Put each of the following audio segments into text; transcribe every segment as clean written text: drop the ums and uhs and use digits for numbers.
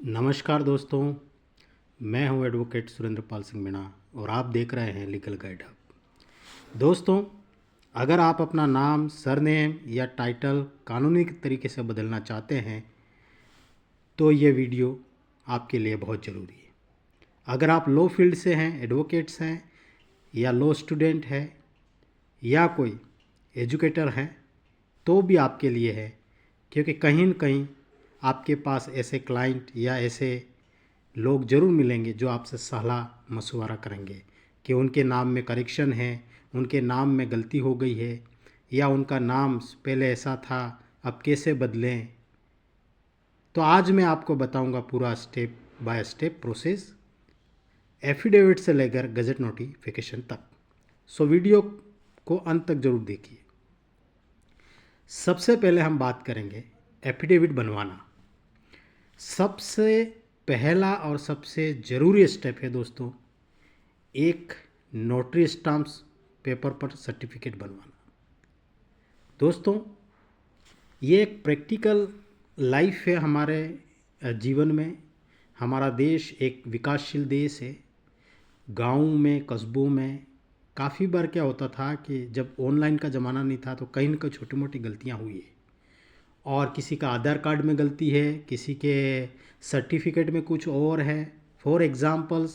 नमस्कार दोस्तों, मैं हूं एडवोकेट सुरेंद्र पाल सिंह मीणा और आप देख रहे हैं लीगल गाइड हब। दोस्तों, अगर आप अपना नाम, सरनेम या टाइटल कानूनी तरीके से बदलना चाहते हैं तो ये वीडियो आपके लिए बहुत ज़रूरी है। अगर आप लॉ फील्ड से हैं, एडवोकेट्स हैं या लॉ स्टूडेंट हैं या कोई एजुकेटर हैं तो भी आपके लिए है, क्योंकि कहीं न कहीं आपके पास ऐसे क्लाइंट या ऐसे लोग ज़रूर मिलेंगे जो आपसे सलाह मशवरा करेंगे कि उनके नाम में करेक्शन है, उनके नाम में गलती हो गई है या उनका नाम पहले ऐसा था अब कैसे बदलें। तो आज मैं आपको बताऊंगा पूरा step by step process, affidavit से लेकर गजट नोटिफिकेशन तक। सो वीडियो को अंत तक ज़रूर देखिए। सबसे पहले हम बात करेंगे एफिडेविट बनवाना। सबसे पहला और सबसे ज़रूरी स्टेप है दोस्तों, एक नोटरी स्टाम्प्स पेपर पर सर्टिफिकेट बनवाना। दोस्तों, ये एक प्रैक्टिकल लाइफ है हमारे जीवन में। हमारा देश एक विकासशील देश है। गाँव में, कस्बों में काफ़ी बार क्या होता था कि जब ऑनलाइन का ज़माना नहीं था तो कहीं ना कहीं छोटी मोटी गलतियाँ हुई है, और किसी का आधार कार्ड में गलती है, किसी के सर्टिफिकेट में कुछ और है। फॉर एग्ज़ाम्पल्स,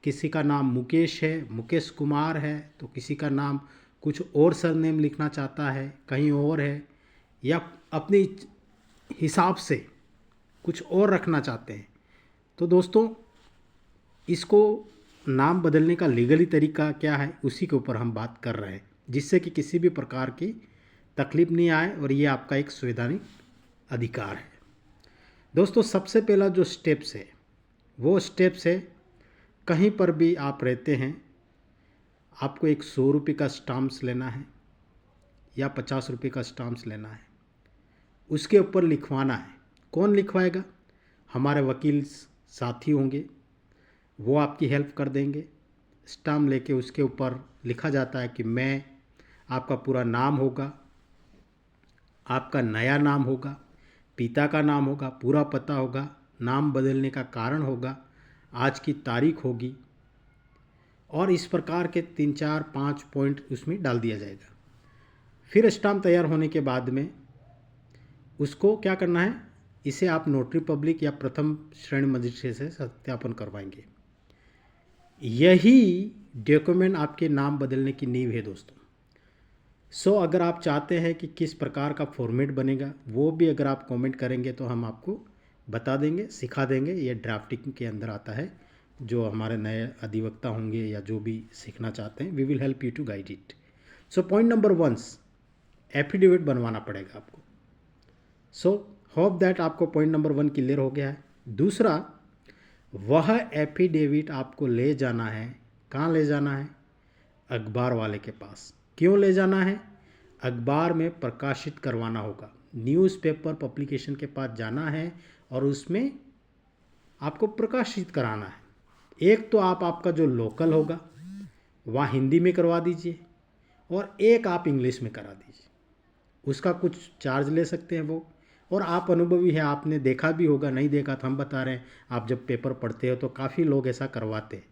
किसी का नाम मुकेश है, मुकेश कुमार है, तो किसी का नाम कुछ और सरनेम लिखना चाहता है, कहीं और है, या अपने हिसाब से कुछ और रखना चाहते हैं। तो दोस्तों, इसको नाम बदलने का लीगली तरीका क्या है उसी के ऊपर हम बात कर रहे हैं, जिससे कि किसी भी प्रकार की तकलीफ नहीं आए और ये आपका एक संवैधानिक अधिकार है। दोस्तों, सबसे पहला जो स्टेप्स है वो स्टेप्स है, कहीं पर भी आप रहते हैं आपको एक 100 रुपये का स्टाम्प्स लेना है या 50 रुपये का स्टाम्प्स लेना है। उसके ऊपर लिखवाना है। कौन लिखवाएगा? हमारे वकील साथी होंगे, वो आपकी हेल्प कर देंगे। स्टाम्प लेके उसके ऊपर लिखा जाता है कि मैं, आपका पूरा नाम होगा, आपका नया नाम होगा, पिता का नाम होगा, पूरा पता होगा, नाम बदलने का कारण होगा, आज की तारीख होगी, और इस प्रकार के 3 4 5 पॉइंट उसमें डाल दिया जाएगा। फिर स्टाम्प तैयार होने के बाद में उसको क्या करना है, इसे आप नोटरी पब्लिक या प्रथम श्रेणी मजिस्ट्रेट से सत्यापन करवाएंगे। यही डॉक्यूमेंट आपके नाम बदलने की नींव है दोस्तों। अगर आप चाहते हैं कि किस प्रकार का फॉर्मेट बनेगा, वो भी अगर आप कमेंट करेंगे तो हम आपको बता देंगे, सिखा देंगे। ये ड्राफ्टिंग के अंदर आता है। जो हमारे नए अधिवक्ता होंगे या जो भी सीखना चाहते हैं, we will help you to guide it. Point number 1, affidavit बनवाना पड़ेगा आपको। होप दैट आपको पॉइंट नंबर 1 क्लियर हो गया है। दूसरा, वह एफिडेविट आपको ले जाना है, कहाँ ले जाना है? अखबार वाले के पास। क्यों ले जाना है? अखबार में प्रकाशित करवाना होगा। न्यूज़पेपर पब्लिकेशन के पास जाना है और उसमें आपको प्रकाशित कराना है। एक तो आपका जो लोकल होगा वहाँ हिंदी में करवा दीजिए, और एक आप इंग्लिश में करा दीजिए। उसका कुछ चार्ज ले सकते हैं वो। और आप अनुभवी हैं, आपने देखा भी होगा, नहीं देखा तो हम बता रहे हैं। आप जब पेपर पढ़ते हो तो काफ़ी लोग ऐसा करवाते हैं।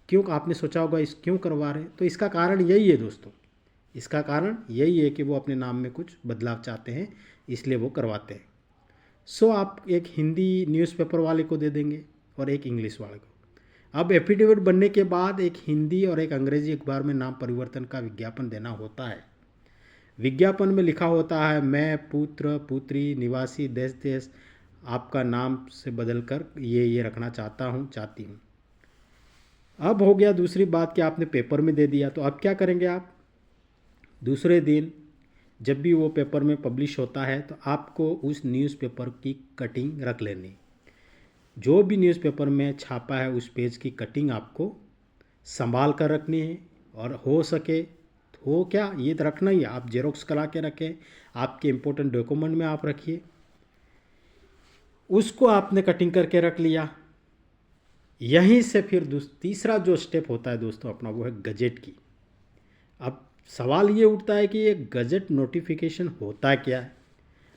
क्यों? आपने सोचा होगा इस क्यों करवा रहे हैं, तो इसका कारण यही है दोस्तों। इसका कारण यही है कि वो अपने नाम में कुछ बदलाव चाहते हैं, इसलिए वो करवाते हैं। आप एक हिंदी न्यूज़पेपर वाले को दे देंगे और एक इंग्लिश वाले को। अब एफिडेविट बनने के बाद एक हिंदी और एक अंग्रेजी अखबार में नाम परिवर्तन का विज्ञापन देना होता है। विज्ञापन में लिखा होता है, मैं पुत्र पुत्री निवासी देश देश आपका नाम से बदलकर ये रखना चाहता हूँ, चाहती हूँ। अब हो गया दूसरी बात कि आपने पेपर में दे दिया, तो अब क्या करेंगे आप? दूसरे दिन जब भी वो पेपर में पब्लिश होता है तो आपको उस न्यूज़पेपर की कटिंग रख लेनी। जो भी न्यूज़पेपर में छापा है उस पेज की कटिंग आपको संभाल कर रखनी है, और हो सके हो क्या ये तो रखना ही है, आप जेरोक्स करा के रखें, आपके इम्पोर्टेंट डॉक्यूमेंट में आप रखिए। उसको आपने कटिंग करके रख लिया। यहीं से फिर तीसरा जो स्टेप होता है दोस्तों अपना, वो है गजेट की। अब सवाल ये उठता है कि ये गजट नोटिफिकेशन होता क्या है?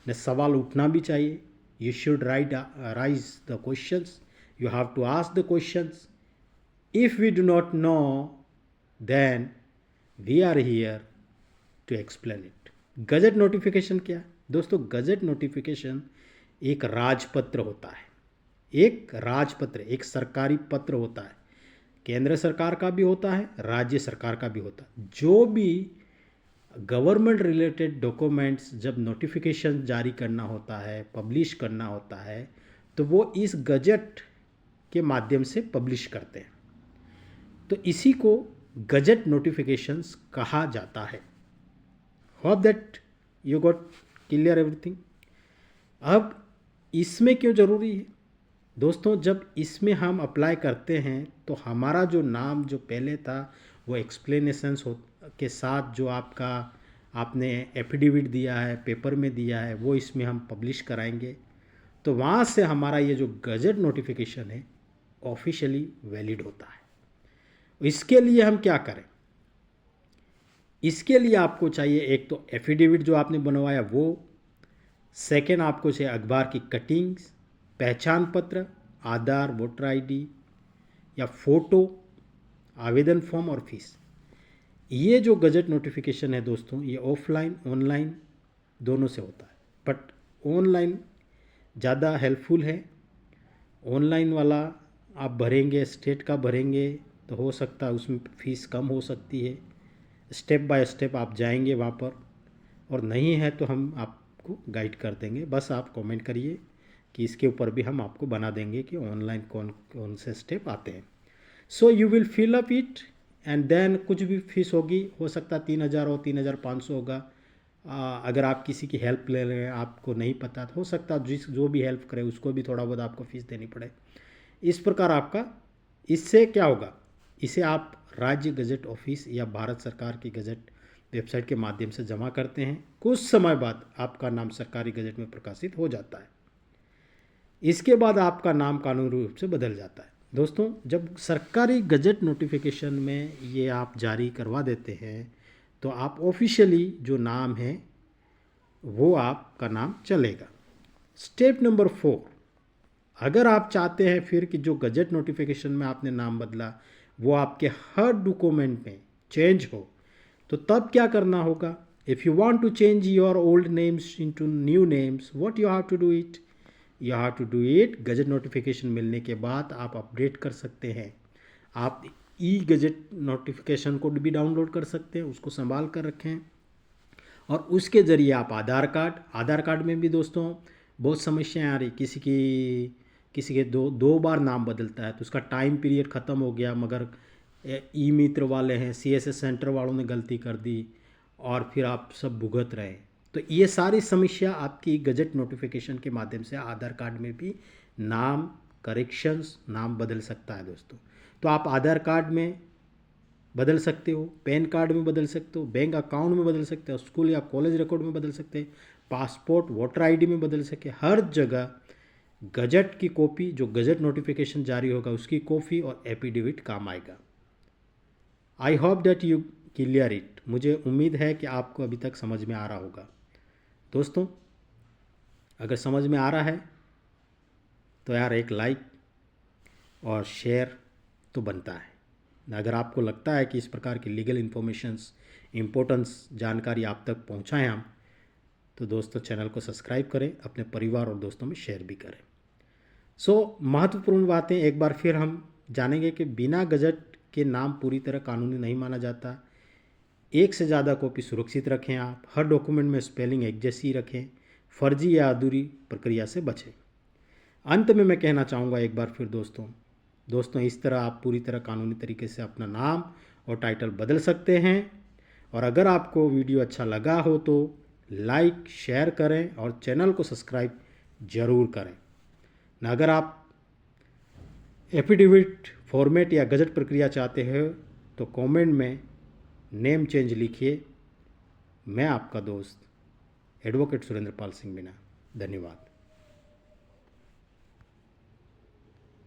न सवाल उठना भी चाहिए, You should raise the questions. You have to ask the questions. If we do not know, then we are here to explain it. Gazette notification क्या है दोस्तों? गजट नोटिफिकेशन एक राजपत्र होता है, एक राजपत्र, एक सरकारी पत्र होता है। केंद्र सरकार का भी होता है, राज्य सरकार का भी होता है। जो भी गवर्नमेंट रिलेटेड डॉक्यूमेंट्स जब नोटिफिकेशन जारी करना होता है, पब्लिश करना होता है, तो वो इस गजट के माध्यम से पब्लिश करते हैं। तो इसी को गजट नोटिफिकेशंस कहा जाता है। Hope that you got clear everything. अब इसमें क्यों ज़रूरी है दोस्तों? जब इसमें हम अप्लाई करते हैं तो हमारा जो नाम जो पहले था वो एक्सप्लेनेशंस के साथ जो आपने एफिडेविट दिया है, पेपर में दिया है, वो इसमें हम पब्लिश कराएंगे। तो वहाँ से हमारा ये जो गजट नोटिफिकेशन है ऑफिशियली वैलिड होता है। इसके लिए हम क्या करें? इसके लिए आपको चाहिए एक तो एफिडेविट जो आपने बनवाया वो, सेकेंड आपको चाहिए अखबार की कटिंग्स, पहचान पत्र, आधार, वोटर आईडी या फ़ोटो, आवेदन फॉर्म और फीस। ये जो गजट नोटिफिकेशन है दोस्तों, ये ऑफलाइन ऑनलाइन दोनों से होता है, बट ऑनलाइन ज़्यादा हेल्पफुल है। ऑनलाइन वाला आप भरेंगे, स्टेट का भरेंगे तो हो सकता है उसमें फ़ीस कम हो सकती है। स्टेप बाय स्टेप आप जाएंगे वहाँ पर, और नहीं है तो हम आपको गाइड कर देंगे। बस आप कमेंट करिए कि इसके ऊपर भी हम आपको बना देंगे कि ऑनलाइन कौन कौन से स्टेप आते हैं। So you will fill up it and then कुछ भी फीस होगी, हो सकता है 3,000 हो, 3,500 होगा। अगर आप किसी की हेल्प ले रहे हैं, आपको नहीं पता, तो हो सकता है जो भी हेल्प करे उसको भी थोड़ा बहुत आपको फ़ीस देनी पड़े। इस प्रकार आपका इससे क्या होगा, इसे आप राज्य गजट ऑफिस या भारत सरकार की गजट वेबसाइट के माध्यम से जमा करते हैं। कुछ समय बाद आपका नाम सरकारी गजट में प्रकाशित हो जाता है। इसके बाद आपका नाम कानूनी रूप से बदल जाता है। दोस्तों, जब सरकारी गजट नोटिफिकेशन में ये आप जारी करवा देते हैं तो आप ऑफिशियली जो नाम है वो आपका नाम चलेगा। स्टेप नंबर 4, अगर आप चाहते हैं फिर कि जो गजट नोटिफिकेशन में आपने नाम बदला वो आपके हर डॉक्यूमेंट में चेंज हो, तो तब क्या करना होगा? If you want to change your old names into new names, what you have to do it? You have to do it. Gazette notification मिलने के बाद आप अपडेट कर सकते हैं। आप ई गजट नोटिफिकेशन को भी डाउनलोड कर सकते हैं, उसको संभाल कर रखें। और उसके ज़रिए आप आधार कार्ड में भी दोस्तों बहुत समस्याएं आ रही। किसी के दो बार नाम बदलता है तो उसका टाइम पीरियड ख़त्म हो गया, मगर ई मित्र वाले हैं, CSS सेंटर वालों ने गलती कर दी और फिर आप सब भुगत रहे। तो ये सारी समस्या आपकी गजट नोटिफिकेशन के माध्यम से आधार कार्ड में भी नाम करेक्शंस, नाम बदल सकता है दोस्तों। तो आप आधार कार्ड में बदल सकते हो, पैन कार्ड में बदल सकते हो, बैंक अकाउंट में बदल सकते हो, स्कूल या कॉलेज रिकॉर्ड में बदल सकते हैं, पासपोर्ट, वोटर आईडी में बदल सके। हर जगह गजट की कॉपी, जो गजट नोटिफिकेशन जारी होगा उसकी कॉपी और एफिडेविट काम आएगा। I hope that you clear it. मुझे उम्मीद है कि आपको अभी तक समझ में आ रहा होगा। दोस्तों, अगर समझ में आ रहा है तो यार एक लाइक और शेयर तो बनता है। अगर आपको लगता है कि इस प्रकार की लीगल इन्फॉर्मेशंस, इम्पोर्टेंस जानकारी आप तक पहुंचाएं हम, तो दोस्तों चैनल को सब्सक्राइब करें, अपने परिवार और दोस्तों में शेयर भी करें। महत्वपूर्ण बातें एक बार फिर हम जानेंगे कि बिना गजट के नाम पूरी तरह कानूनी नहीं माना जाता। एक से ज़्यादा कॉपी सुरक्षित रखें। आप हर डॉक्यूमेंट में स्पेलिंग एक जैसी रखें। फर्जी या अधूरी प्रक्रिया से बचें। अंत में मैं कहना चाहूँगा एक बार फिर दोस्तों इस तरह आप पूरी तरह कानूनी तरीके से अपना नाम और टाइटल बदल सकते हैं। और अगर आपको वीडियो अच्छा लगा हो तो लाइक, शेयर करें और चैनल को सब्सक्राइब ज़रूर करें। अगर आप एफिडेविट फॉर्मेट या गजट प्रक्रिया चाहते हैं तो कमेंट में नेम चेंज लिखिए। मैं आपका दोस्त एडवोकेट सुरेंद्र पाल सिंह मीना। धन्यवाद।